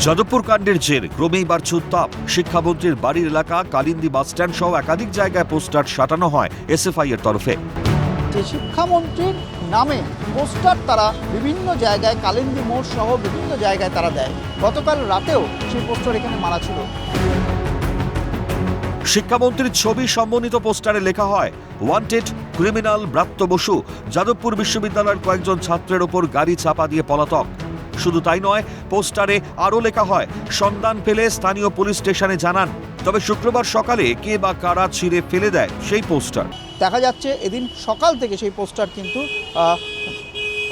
যাদবপুর কাণ্ডের জের ক্রমেই বাড়ছে উত্তাপ। শিক্ষামন্ত্রীর বাড়ির এলাকা কালিন্দী বাসস্ট্যান্ড সহ একাধিক জায়গায় পোস্টার সাটানো হয় এসএফআই এর তরফে। যে শিক্ষামন্ত্রীর নামে পোস্টার তারা বিভিন্ন জায়গায় কালিন্দী মোড় সহ বিভিন্ন জায়গায় তারা দেয়। গতকাল রাতেও সেই পোস্টার এখানে মারা ছিল। শিক্ষামন্ত্রীর ছবি সম্বলিত পোস্টারে লেখা হয় ওয়ান্টেড ক্রিমিনাল ব্রাত্য বসু। যাদবপুর বিশ্ববিদ্যালয়ের কয়েকজন ছাত্রের ওপর গাড়ি চাপা দিয়ে পলাতক। শুধু তাই নয়, পোস্টারে আরও লেখা হয় সন্ধান পেলে স্থানীয় পুলিশ স্টেশনে জানান। তবে শুক্রবার সকালে কে বা কারা ছিঁড়ে ফেলে দেয় সেই পোস্টার। দেখা যাচ্ছে এদিন সকাল থেকে সেই পোস্টার কিন্তু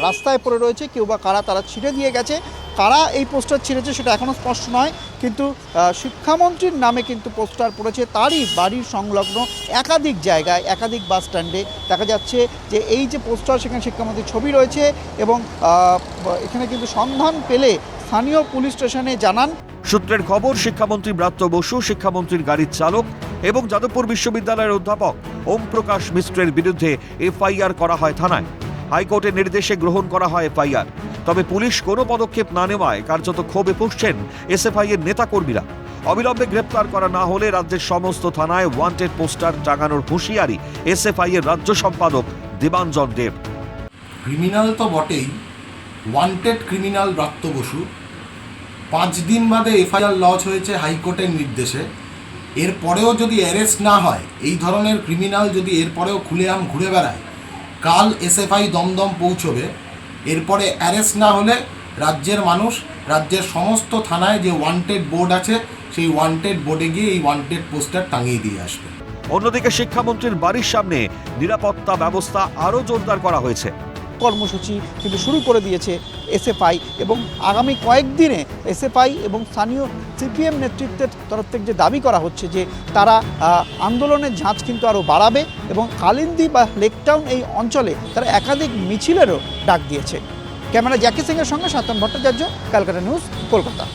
রাস্তায় পড়ে রয়েছে। কেউ বা কারা তারা ছিঁড়ে দিয়ে গেছে। কারা এই পোস্টার ছিঁড়েছে সেটা এখনও স্পষ্ট নয়, কিন্তু শিক্ষামন্ত্রীর নামে কিন্তু পোস্টার পড়েছে তারই বাড়ির সংলগ্ন একাধিক জায়গায়, একাধিক বাস স্ট্যান্ডে। দেখা যাচ্ছে যে এই যে পোস্টার, সেখানে শিক্ষামন্ত্রীর ছবি রয়েছে এবং এখানে কিন্তু সন্ধান পেলে স্থানীয় পুলিশ স্টেশনে জানান। সূত্রের খবর, শিক্ষামন্ত্রী ব্রাত্য বসু, শিক্ষামন্ত্রীর গাড়ির চালক এবং যাদবপুর বিশ্ববিদ্যালয়ের অধ্যাপক ওম প্রকাশ মিশ্রের বিরুদ্ধে এফআইআর করা হয় থানায়। হাইকোর্টের নির্দেশে গ্রহণ করা হয় এফআইআর। তবে পুলিশ কোনো পদক্ষেপ না নেওয়ায় কার্যত ক্ষোভে ফুঁসছেন এসএফআই এর নেতাকর্মীরা। অবিলম্বে গ্রেপ্তার করা না হলে রাজ্যের সমস্ত থানায় ওয়ান্টেড পোস্টার টাঙানোর হুঁশিয়ারি এসএফআই এর রাজ্য সম্পাদক দেবাঞ্জন দেব। ক্রিমিনাল তো বটেই, ওয়ান্টেড ক্রিমিনাল ব্রাত্য বসু। 5 দিন বাদে এফআইআর লজ হয়েছে হাইকোর্টের নির্দেশে। এরপরেও যদি অ্যারেস্ট না হয়, এই ধরনের ক্রিমিনাল যদি এরপরেও খুলেআম ঘুরে বেড়ায়, কাল এসএফআই দমদম পৌঁছবে। এরপরে অ্যারেস্ট না হলে রাজ্যের মানুষ রাজ্যের সমস্ত থানায় যে ওয়ান্টেড বোর্ড আছে, সেই ওয়ান্টেড বোর্ডে গিয়ে এই ওয়ান্টেড পোস্টার টাঙিয়ে দিয়ে আসবে। অন্যদিকে শিক্ষামন্ত্রীর বাড়ির সামনে নিরাপত্তা ব্যবস্থা আরও জোরদার করা হয়েছে। কর্মসূচি কিন্তু শুরু করে দিয়েছে এসএফআই এবং আগামী কয়েকদিনে এসএফআই এবং স্থানীয় সিপিএম নেতৃত্বের তরফ থেকে যে দাবি করা হচ্ছে যে তারা আন্দোলনের ঝাঁজ কিন্তু আরও বাড়াবে এবং কালিন্দী বা লেকটাউন এই অঞ্চলে তারা একাধিক মিছিলেরও ডাক দিয়েছে। ক্যামেরা জ্যাকি সিংয়ের সঙ্গে শান্তন ভট্টাচার্য, ক্যালকাটা নিউজ, কলকাতা।